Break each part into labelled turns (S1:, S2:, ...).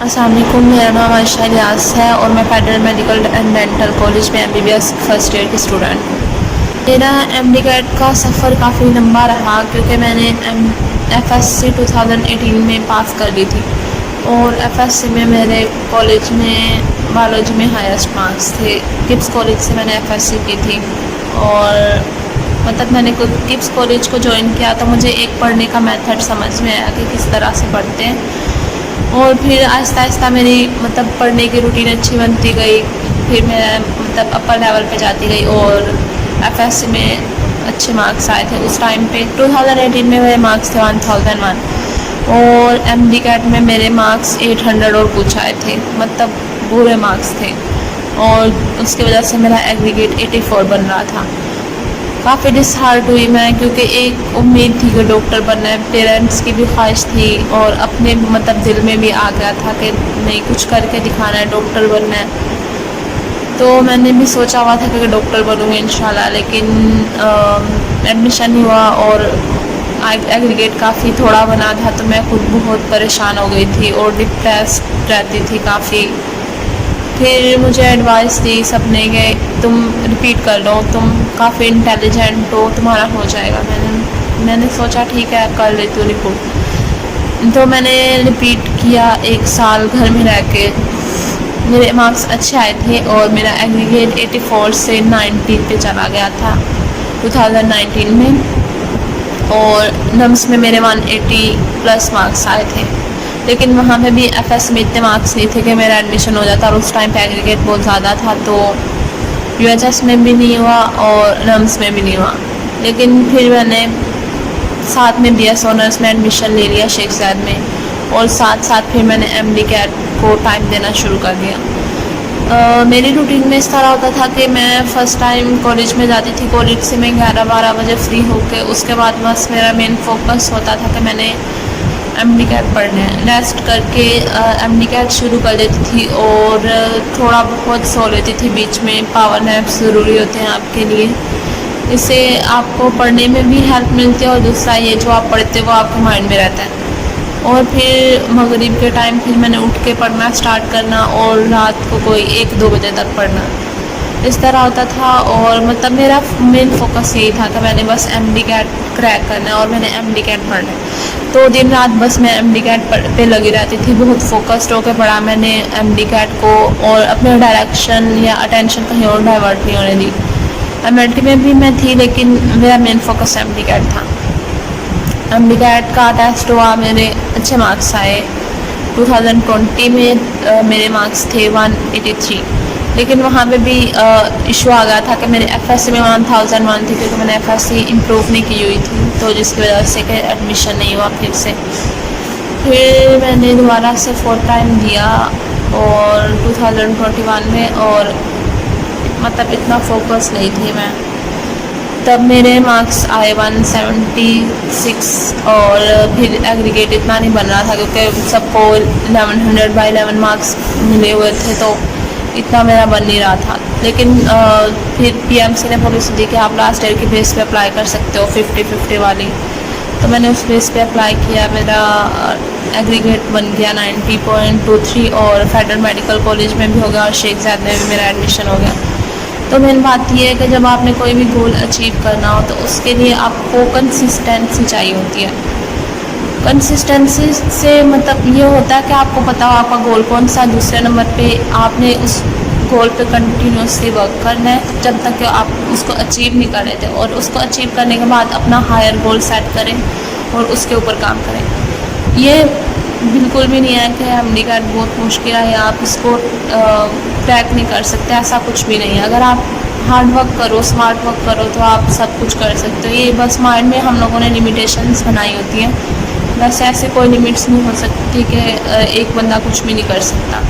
S1: अस्सलाम वालेकुम, मेरा नाम आयशा इलियास है और मैं federal medical and dental college में एमबीबीएस फर्स्ट ईयर की स्टूडेंट हूँ। मेरा एमडी कैट का सफ़र काफ़ी लंबा रहा क्योंकि मैंने एफएससी 2018 में पास कर ली थी और एफएससी में मेरे कॉलेज में बायोलॉजी में हाईएस्ट मार्क्स थे। किप्स कॉलेज से मैंने एफएससी की थी और मतलब मैंने किप्स कॉलेज को ज्वाइन किया तो मुझे एक पढ़ने का मेथड समझ में आया कि किस तरह से पढ़ते हैं और फिर आहिस्ता आहिस्ता मेरी मतलब पढ़ने की रूटीन अच्छी बनती गई। फिर मैं मतलब अपर लेवल पे जाती गई और एफएससी में अच्छे मार्क्स आए थे। उस टाइम पे 2018 में मेरे मार्क्स थे 1001 और एमडी कैट में मेरे मार्क्स 800 और कुछ आए थे, मतलब बुरे मार्क्स थे और उसकी वजह से मेरा एग्रीगेट 84 बन रहा था। काफ़ी डिसहार्ट हुई मैं क्योंकि एक उम्मीद थी कि डॉक्टर बनना है, पेरेंट्स की भी ख्वाहिश थी और अपने मतलब दिल में भी आ गया था कि नहीं कुछ करके दिखाना है, डॉक्टर बनना है। तो मैंने भी सोचा हुआ था कि डॉक्टर बनूँगी इंशाल्लाह, लेकिन एडमिशन हुआ और एग्रीगेट काफ़ी थोड़ा बना था तो मैं खुद बहुत परेशान हो गई थी और डिप्रेस्ड रहती थी काफ़ी। फिर मुझे एडवाइस दी सबने कि तुम रिपीट कर लो, तुम काफ़ी इंटेलिजेंट हो, तुम्हारा हो जाएगा। मैंने सोचा ठीक है कर लेती हूँ रिपोर्ट। तो मैंने रिपीट किया, एक साल घर में रह के मेरे मार्क्स अच्छे आए थे और मेरा एग्रीगेट 84 से 90 पे चला गया था 2019 में और नम्स में मेरे 180 प्लस मार्क्स आए थे। लेकिन वहाँ पे भी एफएस में इतने मार्क्स नहीं थे कि मेरा एडमिशन हो जाता और उस टाइम पे एग्रीगेट बहुत ज़्यादा था तो यूएचएस में भी नहीं हुआ और नम्स में भी नहीं हुआ। लेकिन फिर मैंने साथ में बीएस ऑनर्स में एडमिशन ले लिया शेख ज़ायद में और साथ साथ फिर मैंने एमडी कैट को टाइम देना शुरू कर दिया। मेरी रूटीन में इस तरह होता था कि मैं फ़र्स्ट टाइम कॉलेज में जाती थी, कॉलेज से मैं 11-12 बजे फ्री होकर उसके बाद बस मेरा मेन फोकस होता था कि मैंने एमडी कैट पढ़ना है। रेस्ट करके एमडी कैट शुरू कर देती थी और थोड़ा बहुत सो लेती थी बीच में। पावर नैप्स ज़रूरी होते हैं आपके लिए, इससे आपको पढ़ने में भी हेल्प मिलती है और दूसरा ये जो आप पढ़ते हो वो आपके माइंड में रहता है। और फिर मगरिब के टाइम फिर मैंने उठ के पढ़ना स्टार्ट करना और रात को कोई 1-2 बजे तक पढ़ना, इस तरह होता था। और मतलब मेरा मेन फोकस यही था कि मैंने बस एमडी कैट क्रैक करना है और मैंने एमडी कैट पढ़ना है। तो दिन रात बस मैं एमडी कैट पे लगी रहती थी, बहुत फोकस्ड होकर पढ़ा मैंने एमडी कैट को और अपने डायरेक्शन या अटेंशन कहीं और डाइवर्ट नहीं होने दी। एमएलटी में भी मैं थी लेकिन मेरा मेन फोकस एमडी कैट था। एमडी कैट का टेस्ट हुआ, मेरे अच्छे मार्क्स आए। 2020 में मेरे मार्क्स थे 183, लेकिन वहाँ पे भी इशू आ गया था कि मेरे एफएससी में 1001 थी क्योंकि मैंने एफएससी इम्प्रूव नहीं की हुई थी, तो जिसकी वजह से कि एडमिशन नहीं हुआ फिर से। फिर मैंने दोबारा से 4th टाइम दिया और 2021 में और मतलब इतना फोकस नहीं थी मैं। तब मेरे मार्क्स आए 176 और फिर एग्रीगेट इतना नहीं बन रहा था क्योंकि सबको 1100/11 मार्क्स मिले हुए थे तो इतना मेरा बन नहीं रहा था। लेकिन फिर पीएमसी ने पॉलिसी दी कि आप लास्ट ईयर की बेस पे अप्लाई कर सकते हो 50-50 वाली, तो मैंने उस बेस पे अप्लाई किया। मेरा एग्रीगेट बन गया 90.23 और फेडरल मेडिकल कॉलेज में भी हो गया और शेख ज़ायद में भी मेरा एडमिशन हो गया। तो मेन बात यह है कि जब आपने कोई भी गोल अचीव करना हो तो उसके लिए आपको कंसिस्टेंसी चाहिए होती है। कंसिस्टेंसी से मतलब ये होता है कि आपको पता हो आपका गोल कौन सा। दूसरे नंबर पे आपने उस गोल पे कंटिन्यूसली वर्क करना है जब तक कि आप उसको अचीव नहीं कर लेते और उसको अचीव करने के बाद अपना हायर गोल सेट करें और उसके ऊपर काम करें। ये बिल्कुल भी नहीं है कि एमडी कैट बहुत मुश्किल है या आप इसको क्रैक नहीं कर सकते, ऐसा कुछ भी नहीं है। अगर आप हार्ड वर्क करो, स्मार्ट वर्क करो तो आप सब कुछ कर सकते हो। ये बस माइंड में हम लोगों ने लिमिटेशंस बनाई होती हैं, बस ऐसे कोई लिमिट्स नहीं हो सकती कि एक बंदा कुछ भी नहीं कर सकता।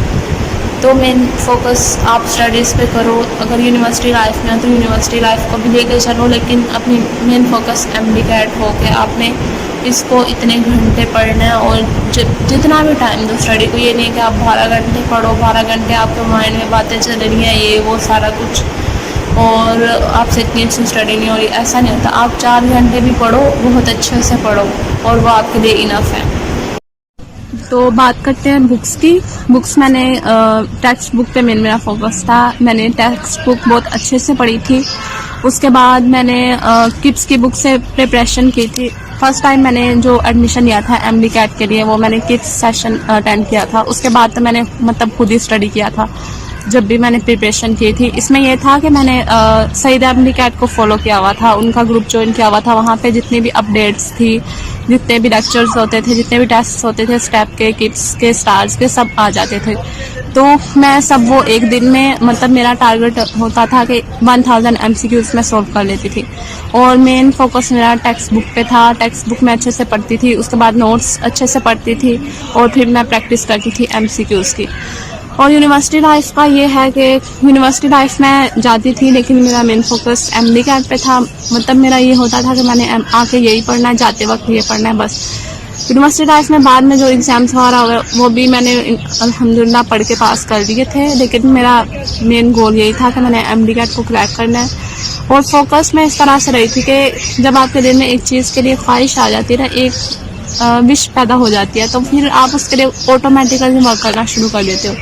S1: तो मेन फोकस आप स्टडीज़ पे करो। अगर यूनिवर्सिटी लाइफ में है तो यूनिवर्सिटी लाइफ को भी लेकर चलो, लेकिन अपनी मेन फोकस एमडी कैट हो के आपने इसको इतने घंटे पढ़ना है और जितना भी टाइम दो स्टडी को। ये नहीं कि आप 12 घंटे पढ़ो, 12 घंटे आपके माइंड में बातें चल रही हैं ये वो सारा कुछ और आपसे इतनी अच्छी स्टडी नहीं हो रही, ऐसा नहीं होता। आप 4 घंटे भी पढ़ो, बहुत अच्छे से पढ़ो और वो आपके लिए इनफ है।
S2: तो बात करते हैं बुक्स की। बुक्स मैंने टेक्स्ट बुक पे मेरा फोकस था। मैंने टेक्स्ट बुक बहुत अच्छे से पढ़ी थी। उसके बाद मैंने किप्स की बुक से प्रिपरेशन की थी। फर्स्ट टाइम मैंने जो एडमिशन लिया था एमडी कैट के लिए वो मैंने किप्स सेशन अटेंड किया था। उसके बाद तो मैंने मतलब खुद ही स्टडी किया था जब भी मैंने प्रिपरेशन की थी। इसमें यह था कि मैंने सईद एमडी कैट को फॉलो किया हुआ था, उनका ग्रुप ज्वाइन किया हुआ था। वहाँ पे जितनी भी अपडेट्स थी, जितने भी लेक्चर्स होते थे, जितने भी टेस्ट होते थे, स्टेप के, किप्स के, स्टार्स के, सब आ जाते थे। तो मैं सब वो एक दिन में मतलब मेरा टारगेट होता था कि 1000 MCQs मैं सॉल्व कर लेती थी। और मेन फोकस मेरा टेक्स्ट बुक पे था। टेक्स्ट बुक मैं अच्छे से पढ़ती थी, उसके बाद नोट्स अच्छे से पढ़ती थी और फिर मैं प्रैक्टिस करती थी MCQs की। और यूनिवर्सिटी लाइफ का ये है कि यूनिवर्सिटी लाइफ में जाती थी लेकिन मेरा मेन फोकस एमडी कैट पे था। मतलब मेरा ये होता था कि मैंने आके यही पढ़ना है, जाते वक्त ये पढ़ना है बस। यूनिवर्सिटी लाइफ में बाद में जो एग्जाम्स वगैरह वो भी मैंने अल्हम्दुलिल्लाह पढ़ के पास कर दिए थे, लेकिन मेरा मेन गोल यही था कि मैंने एमडी कैट को क्रैक करना है। और फोकस में इस तरह से रही थी कि जब आपके दिल में एक चीज़ के लिए ख्वाहिश आ जाती है ना, एक विश पैदा हो जाती है, तो फिर आप उसके लिए ऑटोमेटिकली वर्क करना शुरू कर देते हो।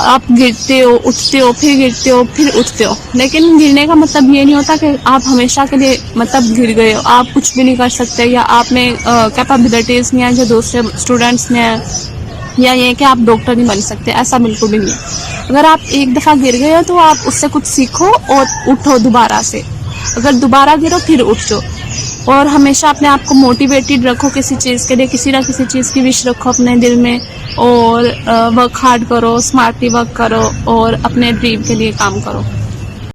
S2: आप गिरते हो, उठते हो, फिर गिरते हो, फिर उठते हो। लेकिन गिरने का मतलब ये नहीं होता कि आप हमेशा के लिए मतलब गिर गए हो, आप कुछ भी नहीं कर सकते या आप में कैपेबिलिटीज़ नहीं है जो दूसरे स्टूडेंट्स में है, या ये कि आप डॉक्टर नहीं बन सकते, ऐसा बिल्कुल भी नहीं है। अगर आप एक दफ़ा गिर गए हो तो आप उससे कुछ सीखो और उठो दोबारा से। अगर दोबारा गिरो फिर उठ जाओ। और हमेशा अपने आप को मोटिवेटेड रखो किसी चीज़ के लिए, किसी ना किसी चीज़ की विश रखो अपने दिल में और वर्क हार्ड करो, स्मार्टली वर्क करो और अपने ड्रीम के लिए काम करो।